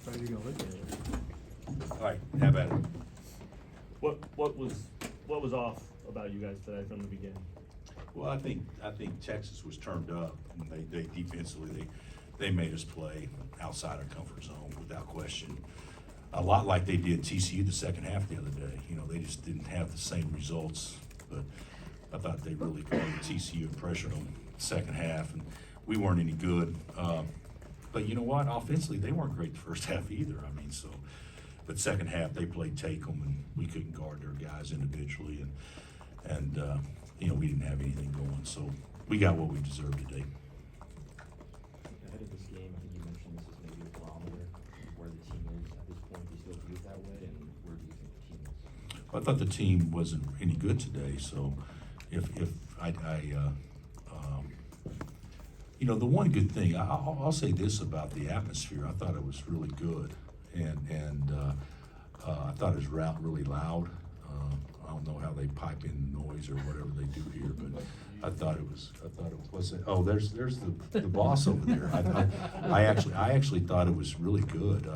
Ready to go look at it. All right, have at it. What was off about you guys today from the beginning? Well, I think Texas was turned up, and they defensively, they made us play outside our comfort zone without question. A lot like they did TCU the second half the other day. You know, they just didn't have the same results, but I thought they really guarded TCU and pressured them the second half, and we weren't any good. But you know what? Offensively, they weren't great the first half either. I mean, so, but second half they played take 'em, and we couldn't guard their guys individually, and you know, we didn't have anything going, so we got what we deserved today. Ahead of this game, I think you mentioned this is maybe a barometer of where the team is at this point. Do you still view it that way, and where do you think the team is? I thought the team wasn't any good today, so if you know, the one good thing, I'll say this about the atmosphere, I thought it was really good, and I thought it was really loud. I don't know how they pipe in noise or whatever they do here, but I thought it was, what's it? Oh, there's the boss over there. I actually thought it was really good,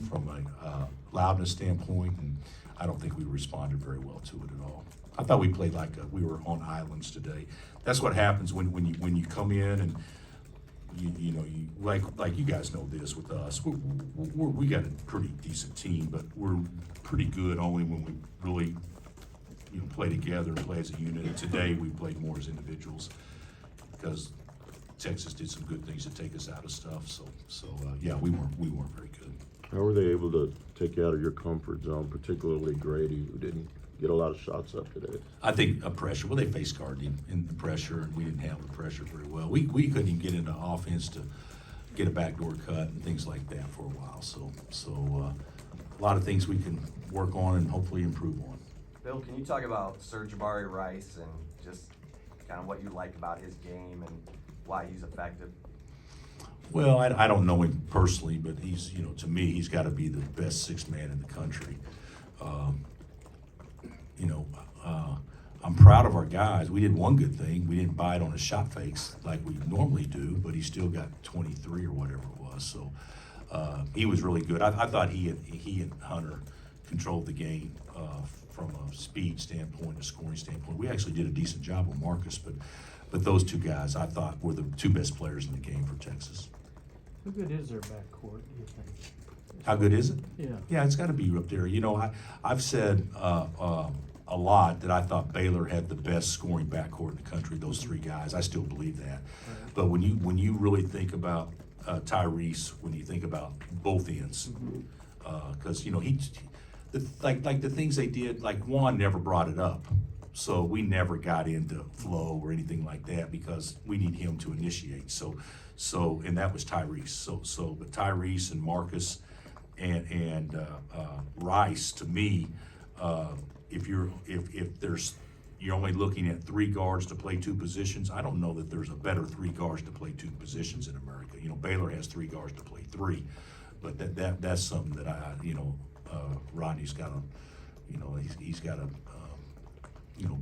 from a loudness standpoint, and I don't think we responded very well to it at all. I thought we played like we were on islands today. That's what happens when you come in and you know, like you guys know this with us. We got a pretty decent team, but we're pretty good only when we really, you know, play together and play as a unit. And today we played more as individuals because Texas did some good things to take us out of stuff. So yeah, we weren't very good. How were they able to take you out of your comfort zone, particularly Grady, who didn't get a lot of shots up today? I think pressure. Well, they face guarded him in the pressure, and we didn't handle the pressure very well. We couldn't even get into offense to get a backdoor cut and things like that for a while. So a lot of things we can work on and hopefully improve on. Bill, can you talk about Sir Jabari Rice and just kind of what you like about his game and why he's effective? Well, I don't know him personally, but he's, you know, to me, he's got to be the best sixth man in the country. You know, I'm proud of our guys. We did one good thing. We didn't bite on his shot fakes like we normally do, but he still got 23 or whatever it was. So he was really good. I thought he and Hunter controlled the game from a speed standpoint, a scoring standpoint. We actually did a decent job with Marcus, but those two guys I thought were the two best players in the game for Texas. How good is their backcourt, do you think? How good is it? Yeah. Yeah, it's got to be up there. You know, I've said a lot that I thought Baylor had the best scoring backcourt in the country. Those three guys, I still believe that. Right. But when you really think about Tyrese, when you think about both ends, because you know like the things they did, like Juan never brought it up, so we never got into flow or anything like that because we need him to initiate. So and that was Tyrese. So but Tyrese and Marcus and Rice, to me, if you're only looking at three guards to play two positions, I don't know that there's a better three guards to play two positions in America. You know, Baylor has three guards to play three, but that's something that Rodney's got he's got a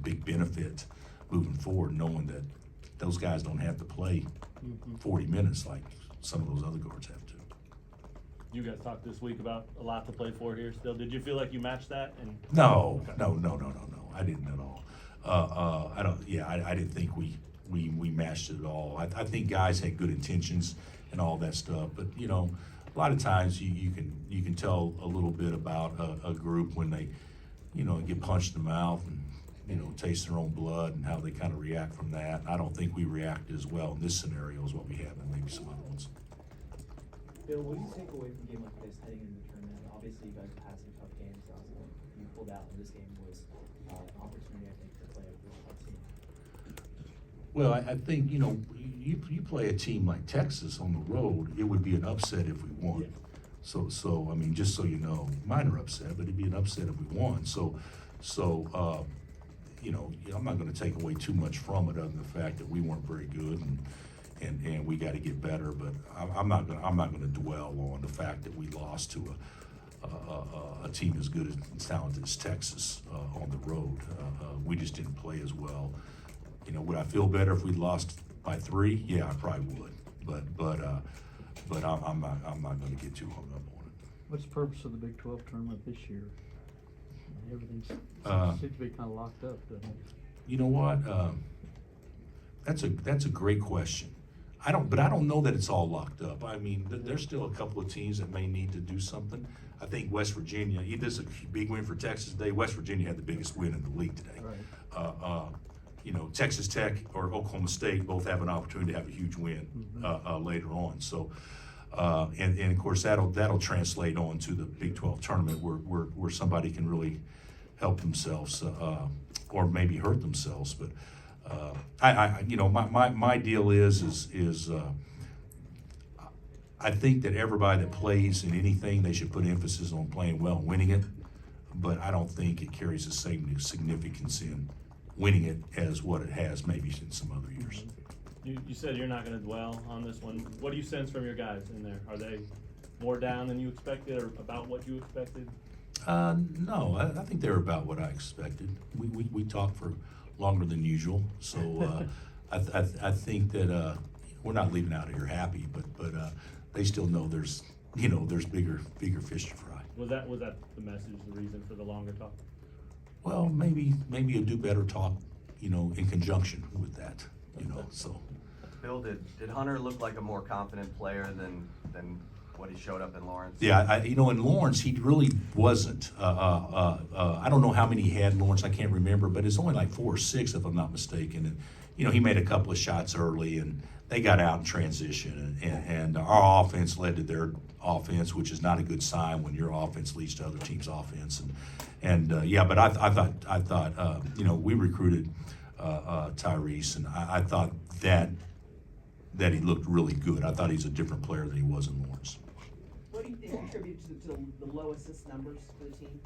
big benefit moving forward, knowing that those guys don't have to play 40 minutes like some of those other guards have to. You guys talked this week about a lot to play for here still. Did you feel like you matched that? No. Okay. No. I didn't at all. I didn't think we matched it at all. I think guys had good intentions and all that stuff, but you know, a lot of times you can tell a little bit about a group when they, you know, get punched in the mouth and, you know, taste their own blood and how they kind of react from that. I don't think we reacted as well in this scenario as what we have in maybe some other ones. Bill, what do you take away from a game like this heading into the tournament? Obviously, you guys have had some tough games. What you pulled out in this game was an opportunity, I think, to play a really tough team. Well, I think, you know, you play a team like Texas on the road, it would be an upset if we won. Yeah. So I mean, just so you know, minor upset, but it'd be an upset if we won. So you know, I'm not going to take away too much from it other than the fact that we weren't very good and we got to get better. But I'm not going to dwell on the fact that we lost to a team as good as talented as Texas on the road. We just didn't play as well. You know, would I feel better if we lost by 3? Yeah, I probably would. But I'm not going to get too hung up on it. What's the purpose of the Big 12 tournament this year? Everything Uh, seems to be kind of locked up, doesn't it? You know what? That's a great question. I don't know that it's all locked up. I mean, there's still a couple of teams that may need to do something. I think West Virginia, this is a big win for Texas today. West Virginia had the biggest win in the league today. Right. You know, Texas Tech or Oklahoma State both have an opportunity to have a huge win later on. So, and of course that'll translate on to the Big 12 tournament where somebody can really help themselves or maybe hurt themselves. But you know, my deal is I think that everybody that plays in anything, they should put emphasis on playing well and winning it. But I don't think it carries the same significance in winning it as what it has maybe in some other years. You said you're not gonna dwell on this one. What do you sense from your guys in there? Are they more down than you expected or about what you expected? No, I think they're about what I expected. We talked for longer than usual, so I think that we're not leaving out of here happy, but they still know there's bigger fish to fry. Was that the message, the reason for the longer talk? Well, maybe a do better talk, in conjunction with that, so. Bill, did Hunter look like a more confident player than what he showed up in Lawrence? Yeah, in Lawrence, he really wasn't. I don't know how many he had in Lawrence, I can't remember, but it's only like 4 or 6 if I'm not mistaken. And, he made a couple of shots early and they got out in transition and our offense led to their offense, which is not a good sign when your offense leads to other teams' offense. Yeah, but I thought, we recruited Tyrese, and I thought that he looked really good. I thought he's a different player than he was in Lawrence. What do you think contributed to the low assist numbers for the team?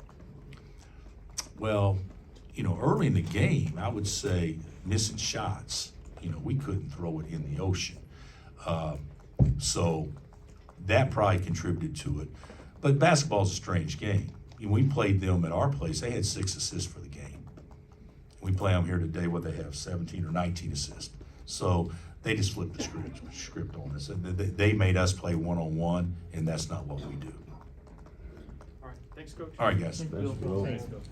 Well, early in the game, I would say missing shots. We couldn't throw it in the ocean. So that probably contributed to it. But basketball's a strange game. When we played them at our place, they had 6 assists for the game. We play them here today, they have 17 or 19 assists. So they just flipped the script on us. They made us play one-on-one, and that's not what we do. All right, thanks, Coach. All right, guys. Thanks, Bill. Thanks, Coach.